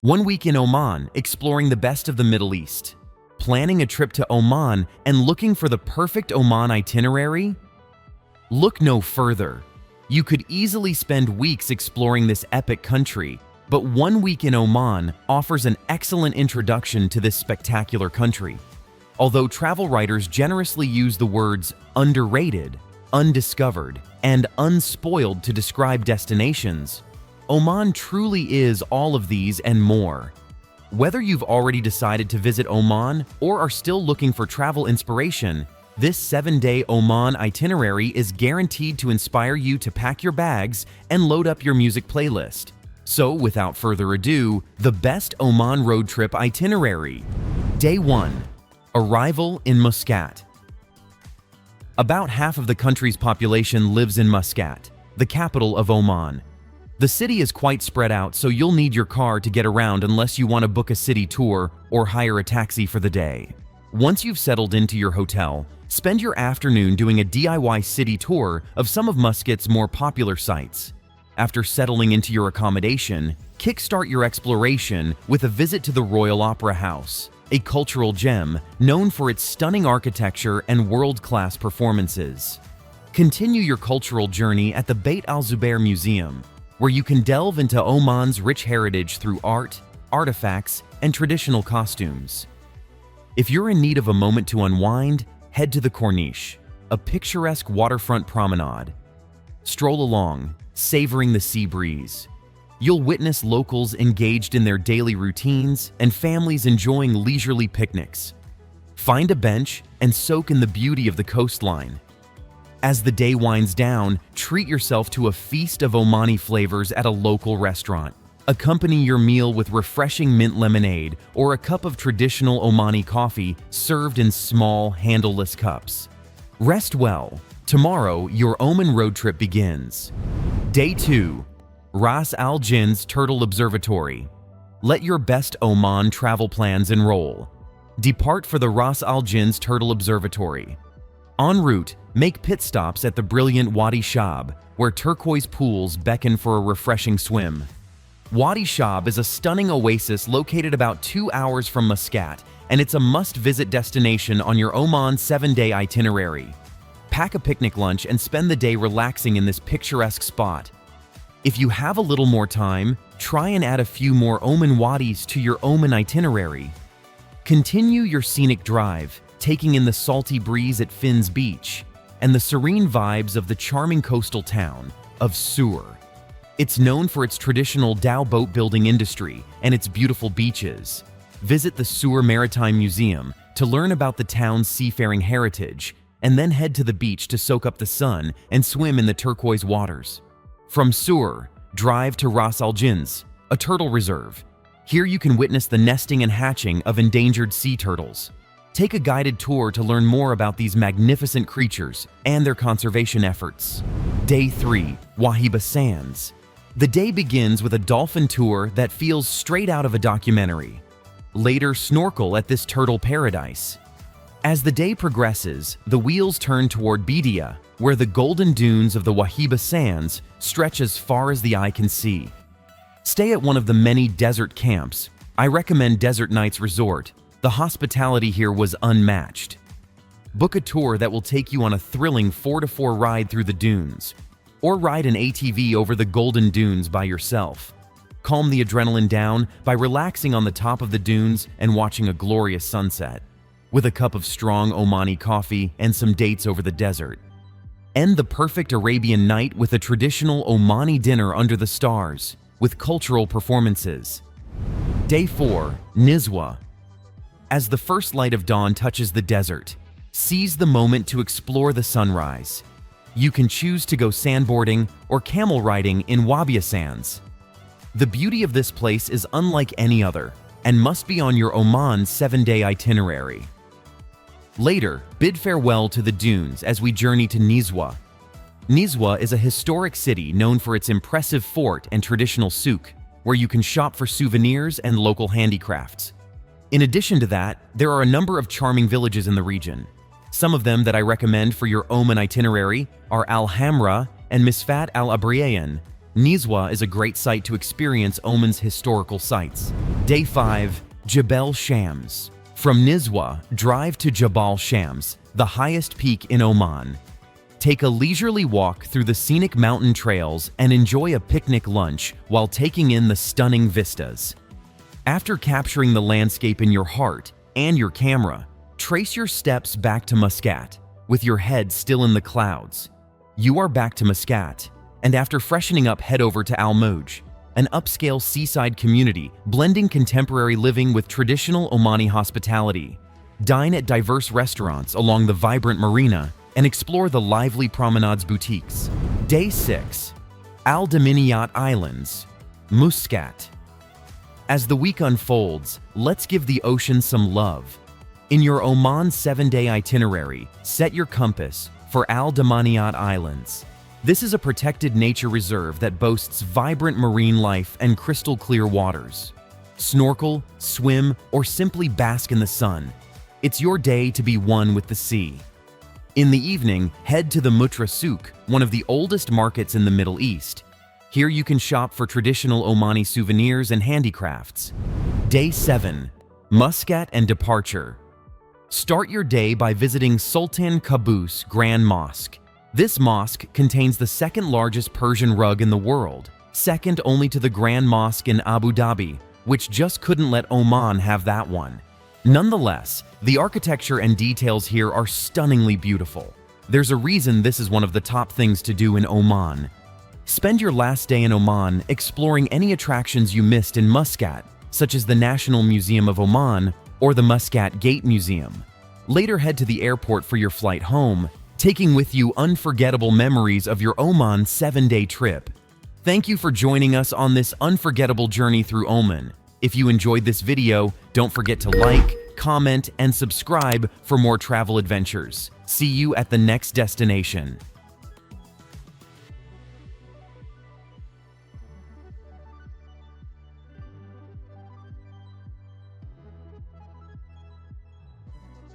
1 week in Oman, exploring the best of the Middle East. Planning a trip to Oman and looking for the perfect Oman itinerary? Look no further. You could easily spend weeks exploring this epic country, but 1 week in Oman offers an excellent introduction to this spectacular country. Although travel writers generously use the words underrated, undiscovered, and unspoiled to describe destinations, Oman truly is all of these and more. Whether you've already decided to visit Oman or are still looking for travel inspiration, this 7-day Oman itinerary is guaranteed to inspire you to pack your bags and load up your music playlist. So, without further ado, the best Oman road trip itinerary. Day 1. Arrival in Muscat. About half of the country's population lives in Muscat, the capital of Oman. The city is quite spread out, so you'll need your car to get around unless you want to book a city tour or hire a taxi for the day. Once you've settled into your hotel, spend your afternoon doing a DIY city tour of some of Muscat's more popular sites. After settling into your accommodation, kickstart your exploration with a visit to the Royal Opera House, a cultural gem known for its stunning architecture and world-class performances. Continue your cultural journey at the Beit al-Zubair Museum, where you can delve into Oman's rich heritage through art, artifacts, and traditional costumes. If you're in need of a moment to unwind, head to the Corniche, a picturesque waterfront promenade. Stroll along, savoring the sea breeze. You'll witness locals engaged in their daily routines and families enjoying leisurely picnics. Find a bench and soak in the beauty of the coastline. As the day winds down, treat yourself to a feast of Omani flavors at a local restaurant. Accompany your meal with refreshing mint lemonade or a cup of traditional Omani coffee served in small, handleless cups. Rest well. Tomorrow, your Oman road trip begins. Day 2. Ras Al Jin's Turtle Observatory. Let your best Oman travel plans enroll. Depart for the Ras Al Jin's Turtle Observatory. En route, make pit stops at the brilliant Wadi Shab, where turquoise pools beckon for a refreshing swim. Wadi Shab is a stunning oasis located about 2 hours from Muscat, and it's a must-visit destination on your Oman 7-day itinerary. Pack a picnic lunch and spend the day relaxing in this picturesque spot. If you have a little more time, try and add a few more Oman wadis to your Oman itinerary. Continue your scenic drive, taking in the salty breeze at Finn's Beach and the serene vibes of the charming coastal town of Sur. It's known for its traditional dhow boat building industry and its beautiful beaches. Visit the Sur Maritime Museum to learn about the town's seafaring heritage, and then head to the beach to soak up the sun and swim in the turquoise waters. From Sur, drive to Ras Al Jin's, a turtle reserve. Here you can witness the nesting and hatching of endangered sea turtles. Take a guided tour to learn more about these magnificent creatures and their conservation efforts. Day 3. Wahiba Sands. The day begins with a dolphin tour that feels straight out of a documentary. Later, snorkel at this turtle paradise. As the day progresses, the wheels turn toward Bidia, where the golden dunes of the Wahiba Sands stretch as far as the eye can see. Stay at one of the many desert camps. I recommend Desert Nights Resort. The hospitality here was unmatched. Book a tour that will take you on a thrilling 4x4 ride through the dunes, or ride an ATV over the golden dunes by yourself. Calm the adrenaline down by relaxing on the top of the dunes and watching a glorious sunset, with a cup of strong Omani coffee and some dates over the desert. End the perfect Arabian night with a traditional Omani dinner under the stars, with cultural performances. Day 4. Nizwa. As the first light of dawn touches the desert, seize the moment to explore the sunrise. You can choose to go sandboarding or camel riding in Wabia Sands. The beauty of this place is unlike any other and must be on your Oman 7-day itinerary. Later, bid farewell to the dunes as we journey to Nizwa. Nizwa is a historic city known for its impressive fort and traditional souk, where you can shop for souvenirs and local handicrafts. In addition to that, there are a number of charming villages in the region. Some of them that I recommend for your Oman itinerary are Al Hamra and Misfat Al Abriayan, Nizwa is a great site to experience Oman's historical sites. Day 5. Jebel Shams. From Nizwa, drive to Jebel Shams, the highest peak in Oman. Take a leisurely walk through the scenic mountain trails and enjoy a picnic lunch while taking in the stunning vistas. After capturing the landscape in your heart and your camera, trace your steps back to Muscat, with your head still in the clouds. You are back to Muscat, and after freshening up, head over to Al Moj, an upscale seaside community blending contemporary living with traditional Omani hospitality. Dine at diverse restaurants along the vibrant marina and explore the lively promenades boutiques. Day 6. Al Daymaniyat Islands, Muscat. As the week unfolds, let's give the ocean some love. In your Oman 7-day itinerary, set your compass for Al Daymaniyat Islands. This is a protected nature reserve that boasts vibrant marine life and crystal-clear waters. Snorkel, swim, or simply bask in the sun. It's your day to be one with the sea. In the evening, head to the Mutra Souk, one of the oldest markets in the Middle East. Here you can shop for traditional Omani souvenirs and handicrafts. Day 7. Muscat and departure. Start your day by visiting Sultan Qaboos Grand Mosque. This mosque contains the second largest Persian rug in the world, second only to the Grand Mosque in Abu Dhabi, which just couldn't let Oman have that one. Nonetheless, the architecture and details here are stunningly beautiful. There's a reason this is one of the top things to do in Oman. Spend your last day in Oman exploring any attractions you missed in Muscat, such as the National Museum of Oman or the Muscat Gate Museum. Later head to the airport for your flight home, taking with you unforgettable memories of your Oman 7-day trip. Thank you for joining us on this unforgettable journey through Oman. If you enjoyed this video, don't forget to like, comment, and subscribe for more travel adventures. See you at the next destination.